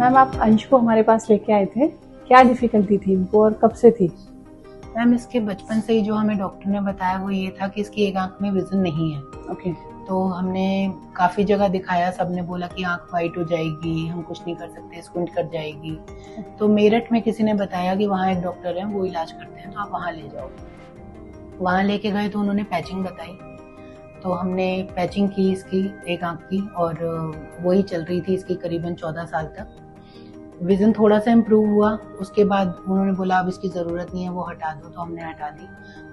Ma'am आप अंश को हमारे पास लेके आए थे, क्या डिफिकल्टी थी इनको और कब से थी? मैम इसके बचपन से ही जो हमें डॉक्टर ने बताया वो ये था कि इसकी एक आंख में विजन नहीं है। ओके। तो हमने काफ़ी जगह दिखाया, सबने बोला कि आंख वाइट हो जाएगी, हम कुछ नहीं कर सकते, स्क्विंट कर जाएगी। तो मेरठ में किसी ने बताया कि वहाँ एक डॉक्टर है, वो इलाज करते हैं, तो आप वहाँ ले जाओ। वहाँ लेके गए तो उन्होंने पैचिंग बताई, तो हमने पैचिंग की इसकी एक आंख की, और वही चल रही थी इसकी करीबन 14 साल तक। विजन थोड़ा सा इम्प्रूव हुआ, उसके बाद उन्होंने बोला अब इसकी ज़रूरत नहीं है, वो हटा दो, तो हमने हटा दी।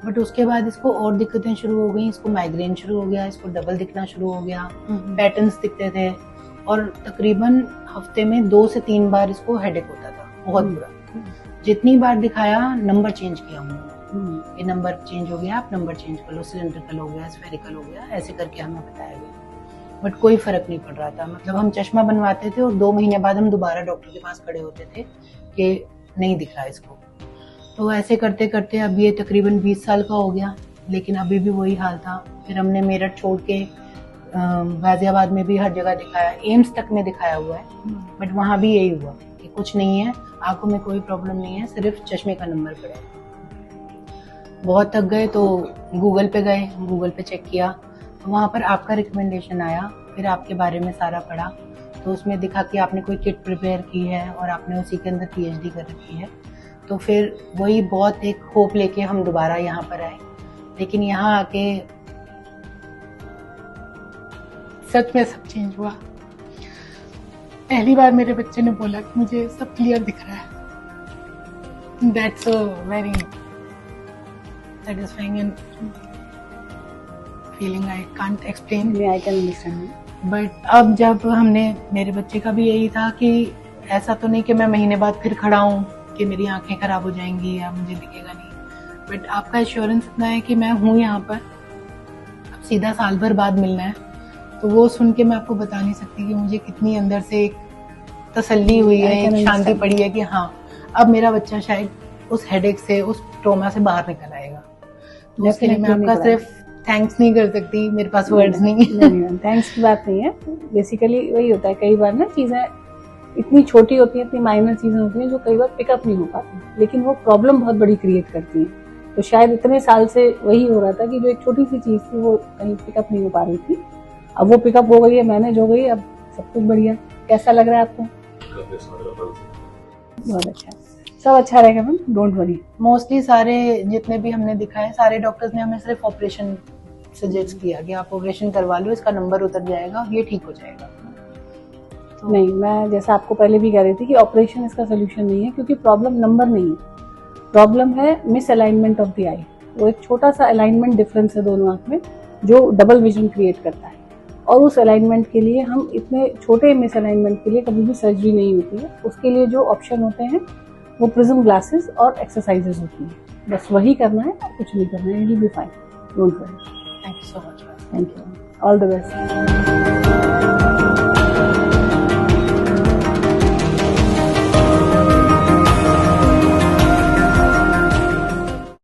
बट उसके बाद इसको और दिक्कतें शुरू हो गई, इसको माइग्रेन शुरू हो गया, इसको डबल दिखना शुरू हो गया, पैटर्न्स दिखते थे, और तकरीबन हफ्ते में 2 से 3 बार इसको हेडेक होता था, बहुत बुरा। जितनी बार दिखाया नंबर चेंज किया उन्होंने, ये नंबर चेंज हो गया, आप नंबर चेंज कर लो, सिलेंड्रिकल हो गया, स्फेरिकल हो गया, ऐसे करके हमें बताया गया। बट कोई फर्क नहीं पड़ रहा था, मतलब हम चश्मा बनवाते थे और 2 महीने बाद हम दोबारा डॉक्टर के पास खड़े होते थे कि नहीं दिख रहा इसको। तो ऐसे करते करते अब ये तकरीबन 20 साल का हो गया, लेकिन अभी भी वही हाल था। फिर हमने मेरठ छोड़ के गाजियाबाद में भी हर जगह दिखाया, एम्स तक में दिखाया हुआ है, बट वहाँ भी यही हुआ कि कुछ नहीं है, आंखों में कोई प्रॉब्लम नहीं है, सिर्फ चश्मे का नंबर पड़ा है। बहुत थक गए तो गूगल पे गए, गूगल पे चेक किया, तो वहाँ पर आपका रिकमेंडेशन आया, फिर आपके बारे में सारा पढ़ा, तो उसमें दिखा कि आपने कोई किट प्रिपेयर की है और आपने उसी के अंदर PhD कर रखी है। तो फिर वही बहुत एक होप लेके हम दोबारा यहाँ पर आए, लेकिन यहाँ आके सच में सब चेंज हुआ। पहली बार मेरे बच्चे ने बोला कि मुझे सब क्लियर दिख रहा है। That's a very satisfying and feeling I can't explain. I can understand. But अब जब हमने, मेरे बच्चे का भी यही था कि ऐसा तो नहीं कि मैं महीने बाद फिर खड़ा हूँ कि मेरी आंखें खराब हो जाएंगी या मुझे दिखेगा नहीं, बट आपका एश्योरेंस इतना है कि मैं हूँ यहाँ पर, अब सीधा साल भर बाद मिलना है। तो वो सुन के मैं आपको बता नहीं सकती कि मुझे कितनी अंदर से एक तसल्ली हुई है, एक शांति पड़ी है कि हाँ अब मेरा बच्चा शायद उस हेडेक से, उस ट्रॉमा से बाहर निकल आएगा। तो उसके लिए मैं आपका सिर्फ थैंक्स नहीं कर सकती, मेरे पास वर्ड्स नहीं है। थैंक्स की बात नहीं है, बेसिकली वही होता है, कई बार ना चीजें इतनी छोटी होती हैं, इतनी माइनर चीजें होती हैं जो कई बार पिकअप नहीं हो पाती, लेकिन वो प्रॉब्लम बहुत बड़ी क्रिएट करती है। तो शायद इतने साल से वही हो रहा था कि जो एक छोटी सी चीज थी वो कहीं पिकअप नहीं हो पा रही थी, अब वो पिकअप हो गई है, मैनेज हो गई, अब सब कुछ बढ़िया। कैसा लग रहा है आपको? बहुत अच्छा, सब अच्छा रहेगा मैम, डोंट वरी। मोस्टली सारे जितने भी हमने दिखाए, सारे डॉक्टर्स ने हमें सिर्फ ऑपरेशन सजेस्ट किया कि आप ऑपरेशन करवा लो, इसका नंबर उतर जाएगा, ये ठीक हो जाएगा। तो नहीं, मैं जैसा आपको पहले भी कह रही थी कि ऑपरेशन इसका सोल्यूशन नहीं है, क्योंकि प्रॉब्लम नंबर नहीं है, प्रॉब्लम है मिस अलाइनमेंट ऑफ द आई। वो एक छोटा सा अलाइनमेंट डिफरेंस है दोनों आंख में जो डबल विजन क्रिएट करता है, और उस अलाइनमेंट के लिए हम इतने छोटे मिस अलाइनमेंट के लिए कभी भी सर्जरी नहीं होती है। उसके लिए जो ऑप्शन होते हैं वो प्रिज्म ग्लासेस और एक्सरसाइजेस होती है, बस वही करना है, कुछ नहीं करना है, it will be fine, don't worry. Thank you so much. Thank you, all the best.